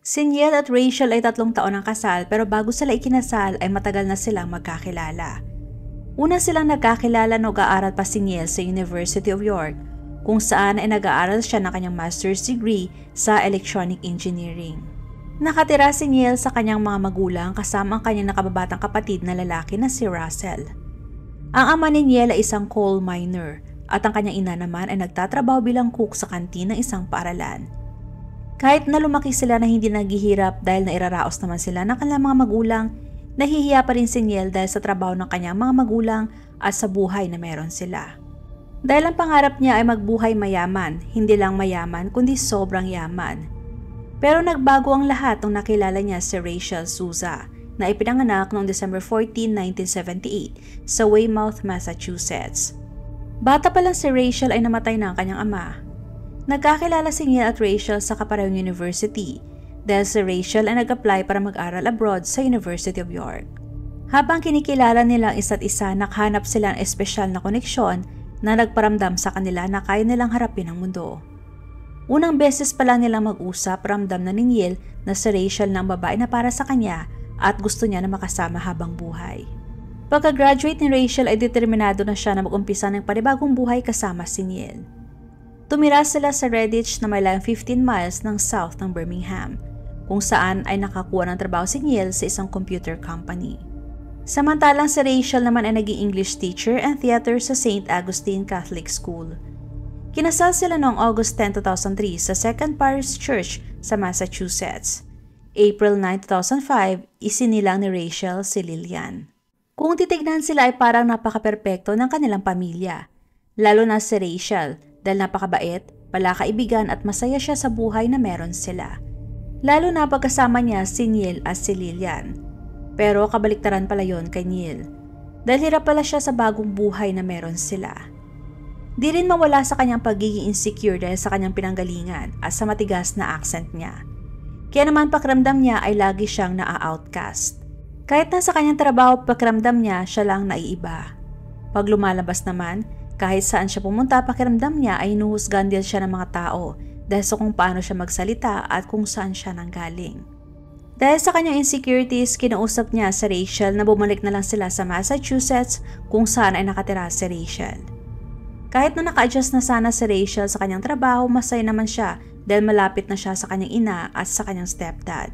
Si Niel at Rachel ay 3 taon ang kasal pero bago sila ikinasal ay matagal na silang magkakilala. Una silang nagkakilala na nag-aaral pa si Niel sa University of York kung saan ay nag-aaral siya ng kanyang master's degree sa electronic engineering. Nakatira si Niel sa kanyang mga magulang kasama ang kanyang nakababatang kapatid na lalaki na si Russell. Ang ama ni Niel ay isang coal miner at ang kanyang ina naman ay nagtatrabaho bilang cook sa kantin ng isang paaralan. Kahit na lumaki sila na hindi naghihirap dahil nairaraos naman sila ng kanilang mga magulang, nahihiya pa rin si Niel dahil sa trabaho ng kanyang mga magulang at sa buhay na meron sila. Dahil ang pangarap niya ay magbuhay mayaman, hindi lang mayaman kundi sobrang yaman. Pero nagbago ang lahat nung nakilala niya si Rachel Souza na ipinanganak noong December 14, 1978 sa Weymouth, Massachusetts. Bata pa lang si Rachel ay namatay na ang kanyang ama. Nagkakilala si Niel at Rachel sa kaparehong university dahil si Rachel ay nag-apply para mag-aral abroad sa University of York. Habang kinikilala nila ang isa't isa, nakahanap sila ng espesyal na koneksyon na nagparamdam sa kanila na kaya nilang harapin ang mundo. Unang beses pa lang nilang mag-usap, ramdam na ni Niel na si Rachel na ang babae na para sa kanya at gusto niya na makasama habang buhay. Pagka-graduate ni Rachel ay determinado na siya na mag-umpisa ng panibagong buhay kasama si Niel. Tumira sila sa Redditch na may layong 15 miles ng south ng Birmingham, kung saan ay nakakuha ng trabaho si Niel sa isang computer company. Samantalang si Rachel naman ay naging English teacher and theater sa St. Augustine Catholic School. Kinasal sila noong August 10, 2003 sa Second Parish Church sa Massachusetts. April 9, 2005, isinilang ni Rachel si Lillian. Kung titignan sila ay parang napaka-perpekto ng kanilang pamilya, lalo na si Rachel, dahil napakabait, palakaibigan at masaya siya sa buhay na meron sila. Lalo na pagkasama niya si Niel at si Lillian. Pero kabaliktaran pala yon kay Niel, dahil hirap pala siya sa bagong buhay na meron sila. Di rin mawala sa kanyang pagiging insecure dahil sa kanyang pinanggalingan at sa matigas na accent niya. Kaya naman pakiramdam niya ay lagi siyang naa-outcast. Kahit na sa kanyang trabaho pakiramdam niya, siya lang naiiba. Pag lumalabas naman, kahit saan siya pumunta, pakiramdam niya ay inuhusgan din siya ng mga tao dahil sa kung paano siya magsalita at kung saan siya nanggaling. Dahil sa kanyang insecurities, kinausap niya si Rachel na bumalik na lang sila sa Massachusetts kung saan ay nakatira si Rachel. Kahit na naka-adjust na sana si Rachel sa kanyang trabaho, masaya naman siya dahil malapit na siya sa kanyang ina at sa kanyang stepdad.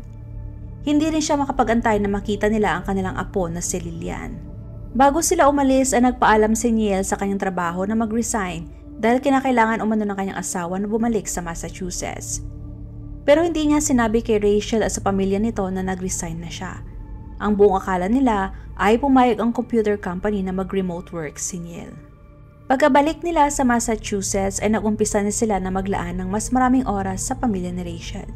Hindi rin siya makapag-antay na makita nila ang kanilang apo na si Lillian. Bago sila umalis ay nagpaalam si Niel sa kanyang trabaho na mag-resign dahil kinakailangan umano ng kanyang asawa na bumalik sa Massachusetts. Pero hindi niya sinabi kay Rachel at sa pamilya nito na nag-resign na siya. Ang buong akala nila ay pumayag ang computer company na mag-remote work si Niel. Pagkabalik nila sa Massachusetts ay nag-umpisa na sila na maglaan ng mas maraming oras sa pamilya ni Rachel.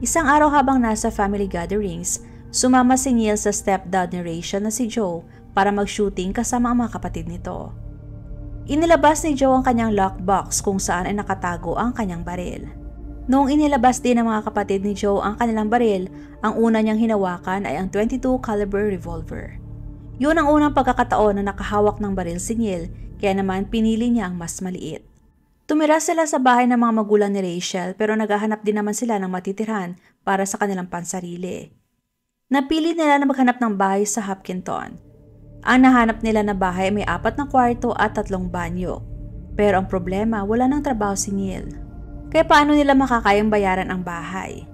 Isang araw habang nasa family gatherings, sumama si Niel sa stepdad ni Rachel na si Joe para mag-shooting kasama ang mga kapatid nito. Inilabas ni Joe ang kanyang lockbox kung saan ay nakatago ang kanyang baril. Noong inilabas din ng mga kapatid ni Joe ang kanilang baril, ang una niyang hinawakan ay ang .22 caliber revolver. Yun ang unang pagkakataon na nakahawak ng baril si Niel, kaya naman pinili niya ang mas maliit. Tumira sila sa bahay ng mga magulang ni Rachel pero naghahanap din naman sila ng matitirhan para sa kanilang pansarili. Napili nila na maghanap ng bahay sa Hopkinton. Ang nahanap nila na bahay may 4 na kwarto at 3 banyo. Pero ang problema, wala nang trabaho si Niel. Kaya paano nila makakayang bayaran ang bahay?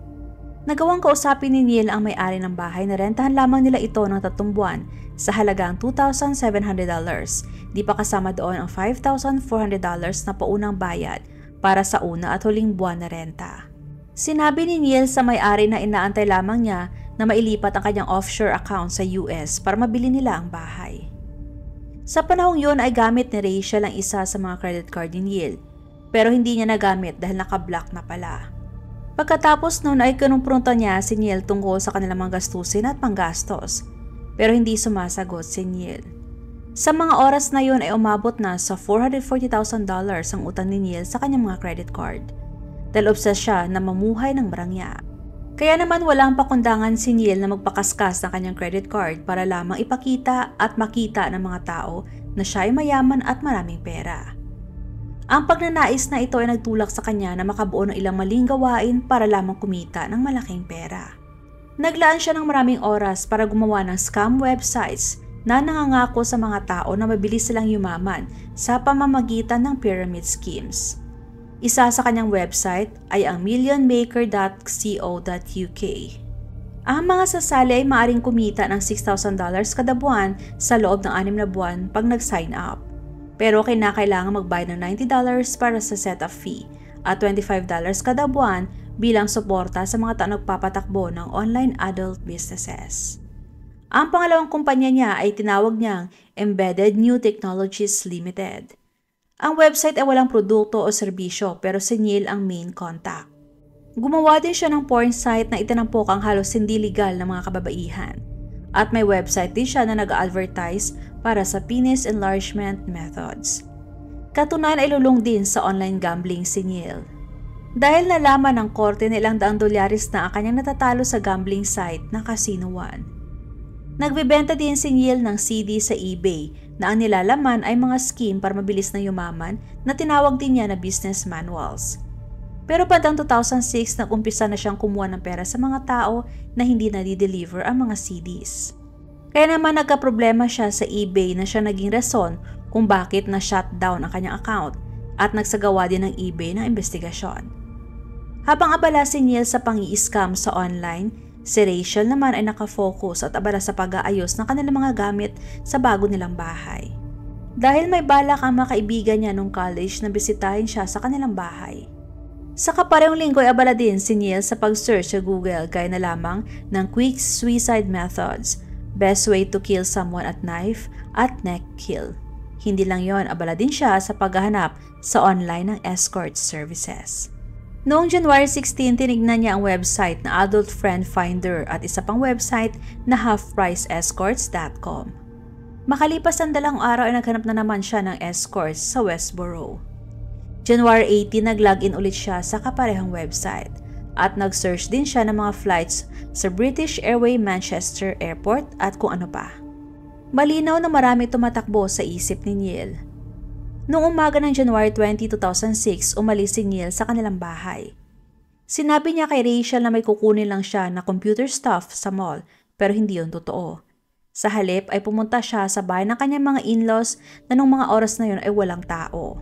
Nagawang kausapin ni Niel ang may-ari ng bahay na rentahan lamang nila ito ng 3 buwan sa halagang $2,700. Di pa kasama doon ang $5,400 na paunang bayad para sa una at huling buwan na renta. Sinabi ni Niel sa may-ari na inaantay lamang niya na mailipat ang kanyang offshore account sa US para mabili nila ang bahay. Sa panahong yun ay gamit ni Rachel ang isa sa mga credit card ni Niel, pero hindi niya nagamit dahil naka-block na pala. Pagkatapos noon ay kinumpronta niya si Niel tungkol sa kanilang mga gastusin at panggastos, pero hindi sumasagot si Niel. Sa mga oras na yun ay umabot na sa $440,000 ang utang ni Niel sa kanyang mga credit card, dahil obses siya na mamuhay ng marangya. Kaya naman walang pakundangan si Niel na magpakaskas ng kanyang credit card para lamang ipakita at makita ng mga tao na siya ay mayaman at maraming pera. Ang pagnanais na ito ay nagtulak sa kanya na makabuo ng ilang maling gawain para lamang kumita ng malaking pera. Naglaan siya ng maraming oras para gumawa ng scam websites na nangangako sa mga tao na mabilis silang yumaman sa pamamagitan ng pyramid schemes. Isa sa kanyang website ay ang millionmaker.co.uk. Ang mga sasali ay maaaring kumita ng $6,000 kada buwan sa loob ng 6 na buwan pag nag-sign up. Pero kinakailangan magbayad ng $90 para sa setup fee at $25 kada buwan bilang suporta sa mga taong nagpapatakbo ng online adult businesses. Ang pangalawang kumpanya niya ay tinawag niyang Embedded New Technologies Limited. Ang website ay walang produkto o serbisyo pero si Neil ang main contact. Gumawa din siya ng porn site na itinampok ang halos hindi legal na mga kababaihan. At may website din siya na nag-advertise para sa penis enlargement methods. Katunayan ay lulong din sa online gambling si Neil. Dahil nalaman ng korte na ilang daang dolyares na ang kanyang natatalo sa gambling site na Casino One. Nagbebenta din si Neil ng CD sa eBay na ang nilalaman ay mga scheme para mabilis na yumaman na tinawag din niya na business manuals. Pero bandang 2006 nag-umpisa na siyang kumuha ng pera sa mga tao na hindi na-deliver ang mga CDs. Kaya naman nagka-problema siya sa eBay na siya naging rason kung bakit na-shutdown ang kanyang account at nagsagawa din ng eBay ng investigasyon. Habang abala si Neil sa pang-i-scam sa online, si Rachel naman ay nakafocus at abala sa pag-aayos ng kanilang mga gamit sa bago nilang bahay. Dahil may balak ang mga kaibigan niya nung college na bisitahin siya sa kanilang bahay. Sa kaparehong linggo ay abala din si Neil sa pag-search sa Google gaya na lamang ng quick suicide methods, best way to kill someone at knife, at neck kill. Hindi lang yon, abala din siya sa paghahanap sa online ng escort services. Noong January 16, tinignan niya ang website na Adult Friend Finder at isa pang website na halfpriceescorts.com. Makalipas ang 2 araw ay naghanap na naman siya ng escorts sa Westboro. January 18, nag-login ulit siya sa kaparehong website at nag-search din siya ng mga flights sa British Airways Manchester Airport at kung ano pa. Malinaw na marami tumatakbo sa isip ni Neil. Noong umaga ng January 20, 2006, umalis si Neil sa kanilang bahay. Sinabi niya kay Rachel na may kukunin lang siya na computer stuff sa mall pero hindi yun totoo. Sa halip ay pumunta siya sa bahay ng kanyang mga in-laws na nung mga oras na yun ay walang tao.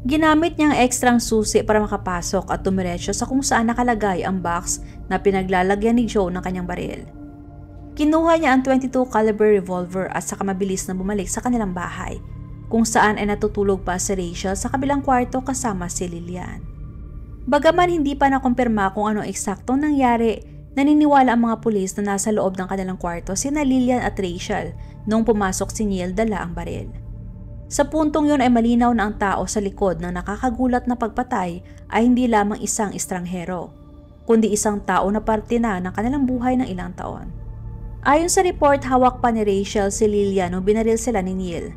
Ginamit niya ang ekstrang susi para makapasok at tumiretso sa kung saan nakalagay ang box na pinaglalagyan ni Joe ng kanyang baril. Kinuha niya ang .22 caliber revolver at saka mabilis na bumalik sa kanilang bahay, kung saan ay natutulog pa si Rachel sa kabilang kwarto kasama si Lillian. Bagaman hindi pa nakumpirma kung ano eksaktong nangyari, naniniwala ang mga pulis na nasa loob ng kanilang kwarto sina Lillian at Rachel nung pumasok si Neil dala ang baril. Sa puntong yun ay malinaw na ang tao sa likod ng nakakagulat na pagpatay ay hindi lamang isang estranghero, kundi isang tao na parte na ng kanilang buhay ng ilang taon. Ayon sa report, hawak pa ni Rachel si Lillian nung binaril sila ni Neil.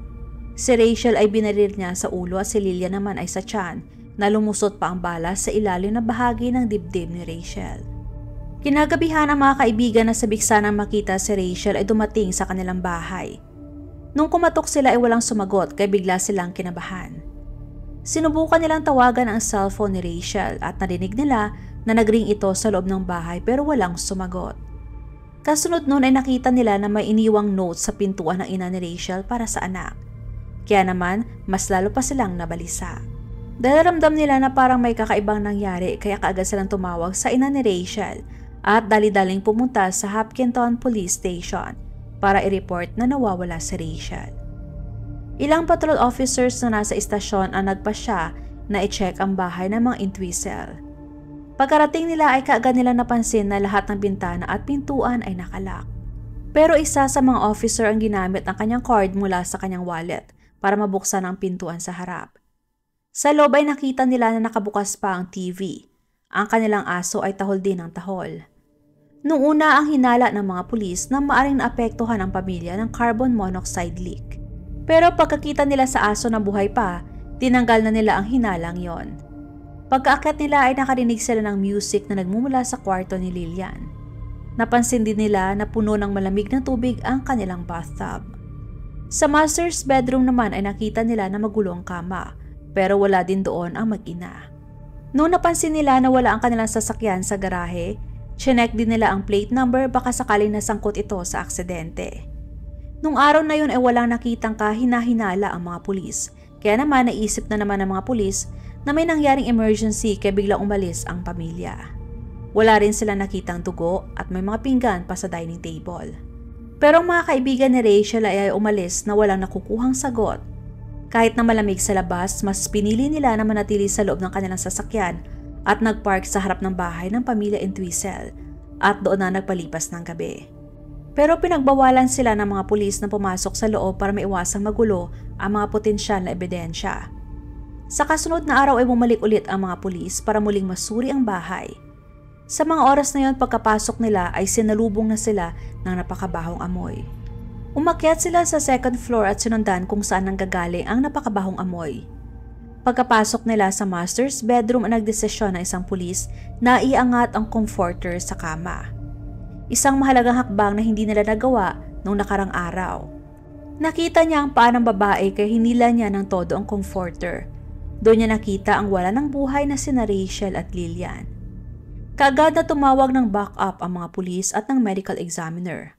Si Rachel ay binaril niya sa ulo at si Lillian naman ay sa tiyan na lumusot pa ang bala sa ilalim na bahagi ng dibdib ni Rachel. Kinagabihan ang mga kaibigan na sabik sanang makita si Rachel ay dumating sa kanilang bahay. Nung kumatok sila ay walang sumagot kaya bigla silang kinabahan. Sinubukan nilang tawagan ang cellphone ni Rachel at narinig nila na nagring ito sa loob ng bahay pero walang sumagot. Kasunod nun ay nakita nila na may iniwang note sa pintuan ng ina ni Rachel para sa anak. Kaya naman mas lalo pa silang nabalisa. Dahil ramdam nila na parang may kakaibang nangyari kaya kaagad silang tumawag sa ina ni Rachel at dali-daling pumunta sa Hopkinton Police Station para i-report na nawawala si Rachel. Ilang patrol officers na nasa istasyon ang nagpasya na i-check ang bahay ng mga intwisel. Pagkarating nila ay kaagad nilang napansin na lahat ng bintana at pintuan ay nakalak. Pero isa sa mga officer ang ginamit ang kanyang card mula sa kanyang wallet para mabuksan ang pintuan sa harap. Sa loob ay nakita nila na nakabukas pa ang TV. Ang kanilang aso ay tahol din ng tahol. Noong una ang hinala ng mga pulis na maaring naapektuhan ang pamilya ng carbon monoxide leak. Pero pagkakita nila sa aso na buhay pa, tinanggal na nila ang hinalang yon. Pagkaakyat nila ay nakarinig sila ng music na nagmumula sa kwarto ni Lillian. Napansin din nila na puno ng malamig na tubig ang kanilang bathtub. Sa master's bedroom naman ay nakita nila na magulong kama, pero wala din doon ang mag-ina. Noong napansin nila na wala ang kanilang sasakyan sa garahe, chinek din nila ang plate number baka sakaling nasangkot ito sa aksidente. Nung araw na yun ay walang nakitang kahina-hinala ang mga pulis, kaya naman naisip na naman ng mga pulis na may nangyaring emergency kaya biglang umalis ang pamilya. Wala rin sila nakitang dugo at may mga pinggan pa sa dining table. Pero ang mga kaibigan ni Rachel ay umalis na walang nakukuhang sagot. Kahit na malamig sa labas, mas pinili nila na manatili sa loob ng kanilang sasakyan at nagpark sa harap ng bahay ng pamilya Entwistle at doon na nagpalipas ng gabi. Pero pinagbawalan sila ng mga pulis na pumasok sa loob para maiwasang magulo ang mga potensyal na ebidensya. Sa kasunod na araw ay bumalik ulit ang mga pulis para muling masuri ang bahay. Sa mga oras na yon pagkapasok nila ay sinalubong na sila ng napakabahong amoy. Umakyat sila sa second floor at sinundan kung saan nanggagaling ang napakabahong amoy. Pagkapasok nila sa master's bedroom ay nagdesisyon ng isang pulis na iangat ang comforter sa kama. Isang mahalagang hakbang na hindi nila nagawa noong nakarang araw. Nakita niya ang paa ng babae kaya hinila niya ng todo ang comforter. Doon niya nakita ang wala ng buhay na sina Rachel at Lillian. Kaagad na tumawag ng backup ang mga pulis at ng medical examiner.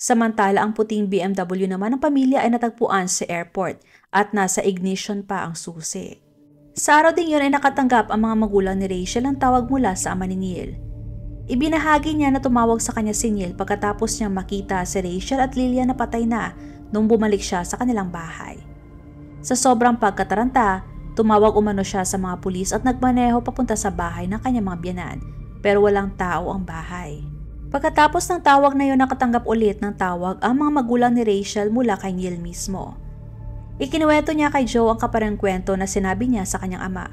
Samantala ang puting BMW naman ng pamilya ay natagpuan sa airport at nasa ignition pa ang susi. Sa araw ding yun ay nakatanggap ang mga magulang ni Rachel ng tawag mula sa ama ni Neil. Ibinahagi niya na tumawag sa kanya si Neil pagkatapos niyang makita si Rachel at Lillian na patay na nung bumalik siya sa kanilang bahay. Sa sobrang pagkataranta, tumawag umano siya sa mga pulis at nagmaneho papunta sa bahay ng kanyang mga biyenan pero walang tao ang bahay. Pagkatapos ng tawag na yun, nakatanggap ulit ng tawag ang mga magulang ni Rachel mula kay Neil mismo. Ikinuwento niya kay Joe ang kaparang kwento na sinabi niya sa kanyang ama,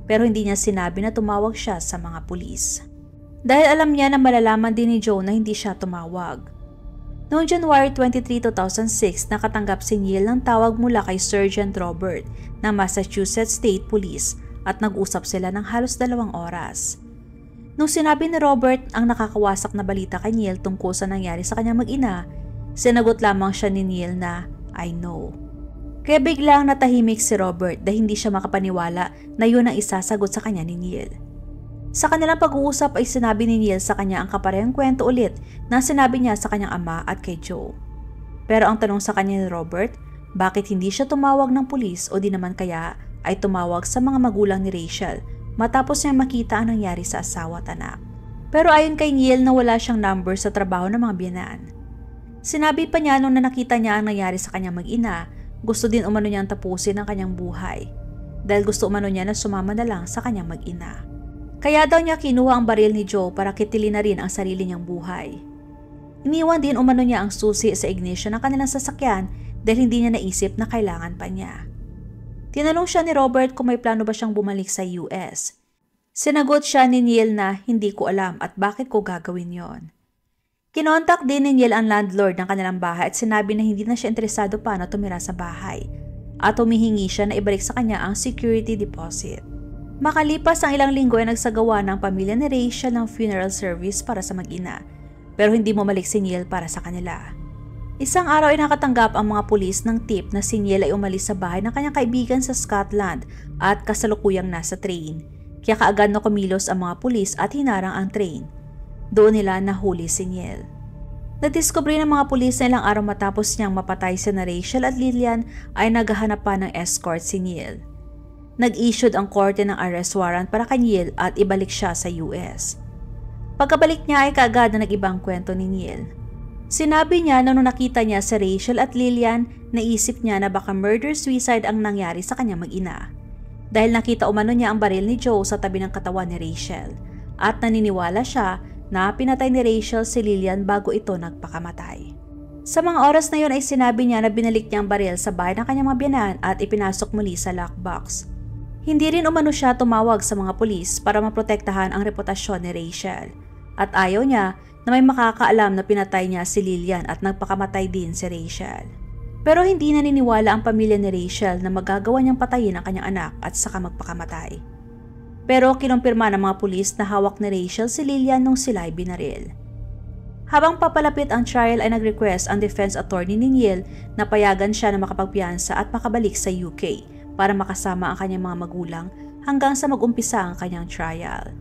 pero hindi niya sinabi na tumawag siya sa mga pulis. Dahil alam niya na malalaman din ni Joe na hindi siya tumawag. Noong January 23, 2006, nakatanggap si Neil ng tawag mula kay Sergeant Robert ng Massachusetts State Police at nag-usap sila ng halos 2 oras. Nung sinabi ni Robert ang nakakawasak na balita kay Neil tungkol sa nangyari sa kanyang mag-ina, sinagot lamang siya ni Neil na, "I know." Kaya biglang natahimik si Robert dahil hindi siya makapaniwala na yun ang isasagot sa kanya ni Neil. Sa kanilang pag-uusap ay sinabi ni Neil sa kanya ang kaparehong kwento ulit na sinabi niya sa kanyang ama at kay Joe. Pero ang tanong sa kanya ni Robert, bakit hindi siya tumawag ng pulis o di naman kaya ay tumawag sa mga magulang ni Rachel matapos niya makita ang nangyari sa asawa at anak. Pero ayon kay Neil na wala siyang number sa trabaho ng mga biyenan. Sinabi pa niya nung nakita niya ang nangyari sa kanyang mag-ina, gusto din umano niyang tapusin ang kanyang buhay dahil gusto umano niya na sumama na lang sa kanyang mag-ina. Kaya daw niya kinuha ang baril ni Joe para kitilin na rin ang sarili niyang buhay. Iniwan din umano niya ang susi sa ignition ng kanilang sasakyan dahil hindi niya naisip na kailangan pa niya. Tinanong siya ni Robert kung may plano ba siyang bumalik sa US. Sinagot siya ni Neil na hindi ko alam at bakit ko gagawin yon. Kinontak din ni Neil ang landlord ng kanilang bahay at sinabi na hindi na siya interesado pa na tumira sa bahay at humihingi siya na ibalik sa kanya ang security deposit. Makalipas ang ilang linggo ay nagsagawa ng pamilya ni Rachel ng funeral service para sa mag-ina pero hindi bumalik si Neil para sa kanila. Isang araw ay nakatanggap ang mga pulis ng tip na si Neil ay umalis sa bahay ng kanyang kaibigan sa Scotland at kasalukuyang nasa train. Kaya kaagad na kumilos ang mga pulis at hinarang ang train. Doon nila nahuli si Neil. Nadiskubre ng mga pulis na ilang araw matapos niyang mapatay si Rachel at Lillian ay naghahanap pa ng escort si Neil. Nag-issued ang korte ng arrest warrant para kay Neil at ibalik siya sa US. Pagkabalik niya ay kaagad na nag-ibang kwento ni Neil. Sinabi niya na nung nakita niya si Rachel at Lillian, naisip niya na baka murder-suicide ang nangyari sa kanyang mag-ina. Dahil nakita umano niya ang baril ni Joe sa tabi ng katawan ni Rachel at naniniwala siya na pinatay ni Rachel si Lillian bago ito nagpakamatay. Sa mga oras na yun ay sinabi niya na binalik niya ang baril sa bahay ng kanyang mga biyenan at ipinasok muli sa lockbox. Hindi rin umano siya tumawag sa mga pulis para maprotektahan ang reputasyon ni Rachel at ayaw niya na may makakaalam na pinatay niya si Lillian at nagpakamatay din si Rachel. Pero hindi naniniwala ang pamilya ni Rachel na magagawa niyang patayin ang kanyang anak at saka magpakamatay. Pero kinumpirma ng mga pulis na hawak ni Rachel si Lillian nung sila ay binaril. Habang papalapit ang trial ay nag-request ang defense attorney ni Neil na payagan siya na makapagpiyansa at makabalik sa UK para makasama ang kanyang mga magulang hanggang sa mag-umpisa ang kanyang trial.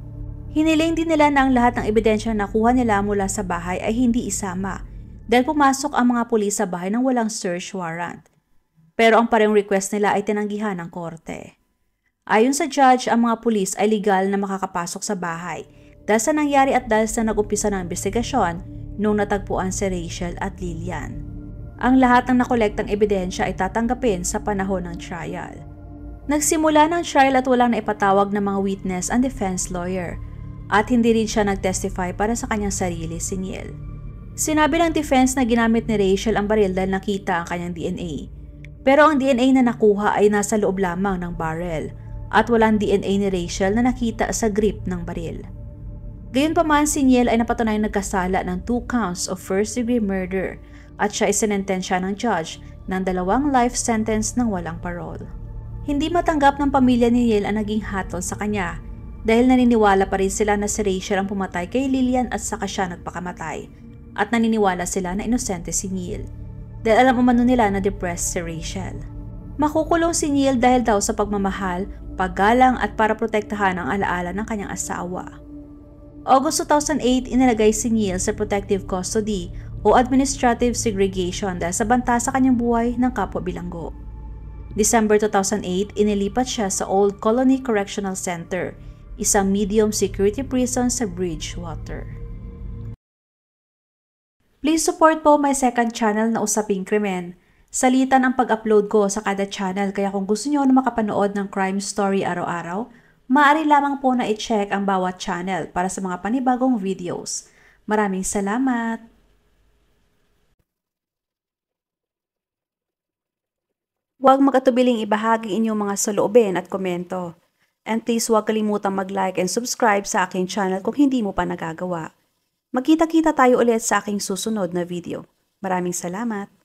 Hiniling din nila na ang lahat ng ebidensya na nakuha nila mula sa bahay ay hindi isama dahil pumasok ang mga pulis sa bahay nang walang search warrant. Pero ang parehong request nila ay tinanggihan ng korte. Ayon sa judge, ang mga pulis ay legal na makakapasok sa bahay dahil sa nangyari at dahil sa nag-umpisa ng investigasyon nung natagpuan si Rachel at Lillian. Ang lahat ng nakolektang ebidensya ay tatanggapin sa panahon ng trial. Nagsimula ng trial at walang naipatawag ng mga witness ang defense lawyer at hindi rin siya nag-testify para sa kanyang sarili, si Neil. Sinabi ng defense na ginamit ni Rachel ang baril dahil nakita ang kanyang DNA. Pero ang DNA na nakuha ay nasa loob lamang ng barrel at walang DNA ni Rachel na nakita sa grip ng baril. Gayunpaman, si Neil ay napatunayang nagkasala ng 2 counts of first-degree murder at siya ay sinentensya ng judge ng 2 life sentence ng walang parole. Hindi matanggap ng pamilya ni Neil ang naging hatol sa kanya dahil naniniwala pa rin sila na si Rachel ang pumatay kay Lillian at saka siya nagpakamatay at naniniwala sila na inosente si Neil dahil alam umano nila na depressed si Rachel. Makukulong si Neil dahil daw sa pagmamahal, paggalang at para protektahan ang alaala ng kanyang asawa. August 2008, inilagay si Neil sa protective custody o administrative segregation dahil sa banta sa kanyang buhay ng kapwa bilanggo. December 2008, inilipat siya sa Old Colony Correctional Center, isang medium security prison sa Bridgewater. Please support po my second channel na Usaping Krimen. Salitan ang pag-upload ko sa kada channel kaya kung gusto niyo na makapanood ng crime story araw-araw, maaari lamang po na i-check ang bawat channel para sa mga panibagong videos. Maraming salamat! Huwag mag-atubiling ibahagi inyong mga saloobin at komento. And please huwag kalimutang mag-like and subscribe sa aking channel kung hindi mo pa nagagawa. Magkita-kita tayo ulit sa aking susunod na video. Maraming salamat!